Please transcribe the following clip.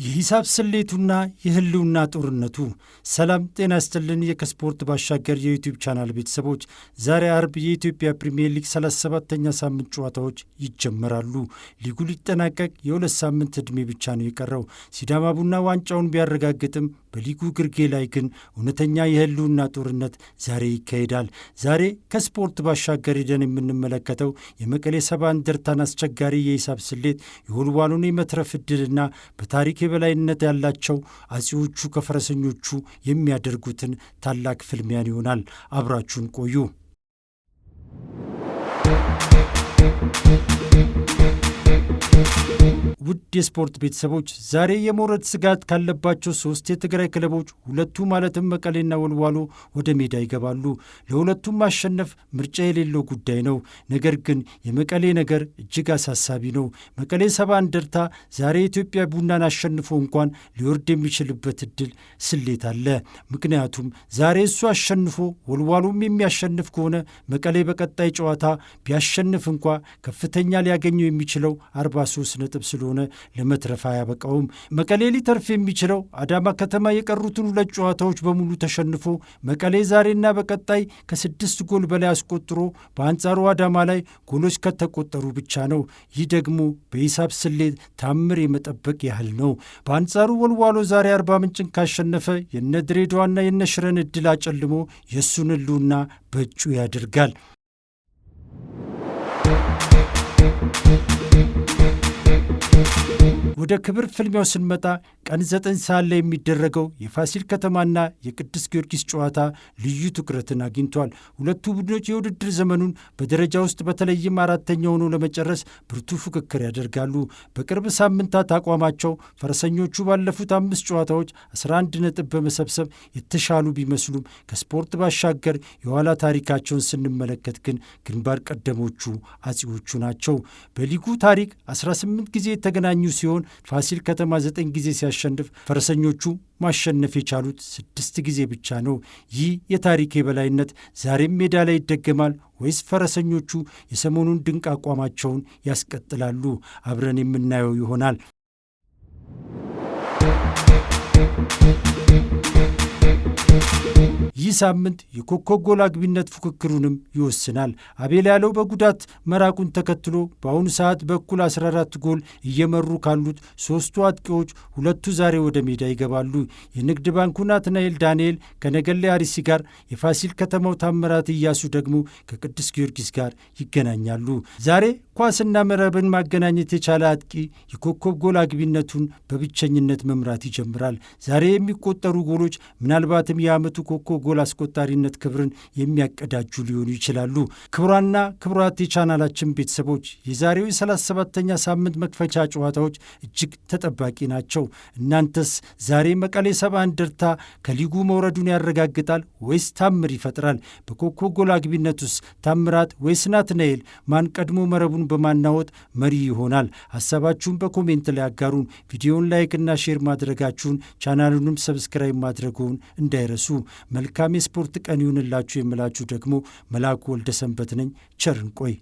የሂሳብ ስሌቱና የህልውና ጦርነቱ። ሰላም ጤና ይስጥልን። የከስፖርት ባሻገር የዩቲዩብ ቻናል ቤተሰቦች ዛሬ አርብ የኢትዮጵያ ፕሪሚየር ሊግ 37ኛ ሳምንት ጨዋታዎች ይጀመራሉ። ሊጉ ሊጠናቀቅ የሁለት ሳምንት ዕድሜ ብቻ ነው የቀረው። ሲዳማ ቡና ዋንጫውን ቢያረጋግጥም በሊጉ ግርጌ ላይ ግን እውነተኛ የህልውና ጦርነት ዛሬ ይካሄዳል። ዛሬ ከስፖርት ባሻገር ሄደን የምንመለከተው የመቀሌ ሰባ እንደርታን አስቸጋሪ የሂሳብ ስሌት፣ የወልዋሎን የመትረፍ ዕድልና በታሪክ የበላይነት ያላቸው አጼዎቹ ከፈረሰኞቹ የሚያደርጉትን ታላቅ ፍልሚያን ይሆናል። አብራችሁን ቆዩ። ውድ የስፖርት ቤተሰቦች ዛሬ የመውረድ ስጋት ካለባቸው ሶስት የትግራይ ክለቦች ሁለቱ ማለትም መቀሌና ወልዋሎ ወደ ሜዳ ይገባሉ። ለሁለቱም ማሸነፍ ምርጫ የሌለው ጉዳይ ነው። ነገር ግን የመቀሌ ነገር እጅግ አሳሳቢ ነው። መቀሌ ሰባ እንደርታ ዛሬ የኢትዮጵያ ቡናን አሸንፎ እንኳን ሊወርድ የሚችልበት እድል ስሌት አለ። ምክንያቱም ዛሬ እሱ አሸንፎ ወልዋሎም የሚያሸንፍ ከሆነ መቀሌ በቀጣይ ጨዋታ ቢያሸንፍ እንኳ ከፍተኛ ሊያገኘው የሚችለው 43 ነጥብ ስለሆነ ለመትረፍ አያበቃውም። መቀሌ ሊተርፍ የሚችለው አዳማ ከተማ የቀሩትን ሁለት ጨዋታዎች በሙሉ ተሸንፎ መቀሌ ዛሬና በቀጣይ ከ6 ጎል በላይ አስቆጥሮ በአንጻሩ አዳማ ላይ ጎሎች ከተቆጠሩ ብቻ ነው። ይህ ደግሞ በሂሳብ ስሌት ታምር የመጠበቅ ያህል ነው። በአንጻሩ ወልዋሎ ዛሬ አርባ ምንጭን ካሸነፈ የነ ድሬዳዋና የነ ሽረን ዕድል አጨልሞ የእሱን ህልውና በእጁ ያደርጋል። ወደ ክብር ፍልሚያው ስንመጣ ቀን 9 ሰዓት ላይ የሚደረገው የፋሲል ከተማና የቅዱስ ጊዮርጊስ ጨዋታ ልዩ ትኩረትን አግኝቷል። ሁለቱ ቡድኖች የውድድር ዘመኑን በደረጃ ውስጥ በተለይም አራተኛ ሆኖ ለመጨረስ ብርቱ ፉክክር ያደርጋሉ። በቅርብ ሳምንታት አቋማቸው ፈረሰኞቹ ባለፉት 5 ጨዋታዎች 11 ነጥብ በመሰብሰብ የተሻሉ ቢመስሉም ከስፖርት ባሻገር የኋላ ታሪካቸውን ስንመለከት ግን ግንባር ቀደሞቹ አጼዎቹ ናቸው። በሊጉ ታሪክ 18 ጊዜ የተገናኙ ሲሆን ፋሲል ከተማ 9 ጊዜ ሲያሸንፍ ፈረሰኞቹ ማሸነፍ የቻሉት 6 ጊዜ ብቻ ነው። ይህ የታሪክ የበላይነት ዛሬም ሜዳ ላይ ይደገማል ወይስ ፈረሰኞቹ የሰሞኑን ድንቅ አቋማቸውን ያስቀጥላሉ? አብረን የምናየው ይሆናል። ይህ ሳምንት የኮከብ ጎል አግቢነት ፉክክሩንም ይወስናል። አቤል ያለው በጉዳት መራቁን ተከትሎ በአሁኑ ሰዓት በኩል 14 ጎል እየመሩ ካሉት ሶስቱ አጥቂዎች ሁለቱ ዛሬ ወደ ሜዳ ይገባሉ። የንግድ ባንኩ ናትናኤል ዳንኤል ከነገሌ አርሲ ጋር፣ የፋሲል ከተማው ታምራት እያሱ ደግሞ ከቅዱስ ጊዮርጊስ ጋር ይገናኛሉ። ዛሬ ኳስና መረብን ማገናኘት የቻለ አጥቂ የኮከብ ጎል አግቢነቱን በብቸኝነት መምራት ይጀምራል። ዛሬ የሚቆጠሩ ጎሎች ምናልባትም የዓመቱ ኮከብ ጎል አስቆጣሪነት ክብርን የሚያቀዳጁ ሊሆኑ ይችላሉ። ክቡራንና ክቡራት የቻናላችን ቤተሰቦች የዛሬው የ37ኛ ሳምንት መክፈቻ ጨዋታዎች እጅግ ተጠባቂ ናቸው። እናንተስ ዛሬ መቀሌ ሰባ እንደርታ ከሊጉ መውረዱን ያረጋግጣል ወይስ ታምር ይፈጥራል? በኮከብ ጎል አግቢነቱስ ታምራት ወይስ ናትናኤል? ማን ቀድሞ መረቡን በማናወጥ መሪ ይሆናል? ሐሳባችሁን በኮሜንት ላይ አጋሩን። ቪዲዮውን ላይክና ሼር ማድረጋችሁን ቻናሉንም ሰብስክራይብ ማድረጉን እንዳይረሱ። መልካም የስፖርት ቀን ይሁንላችሁ የምላችሁ ደግሞ መላኩ ወልደ ሰንበት ነኝ። ቸርን ቆይ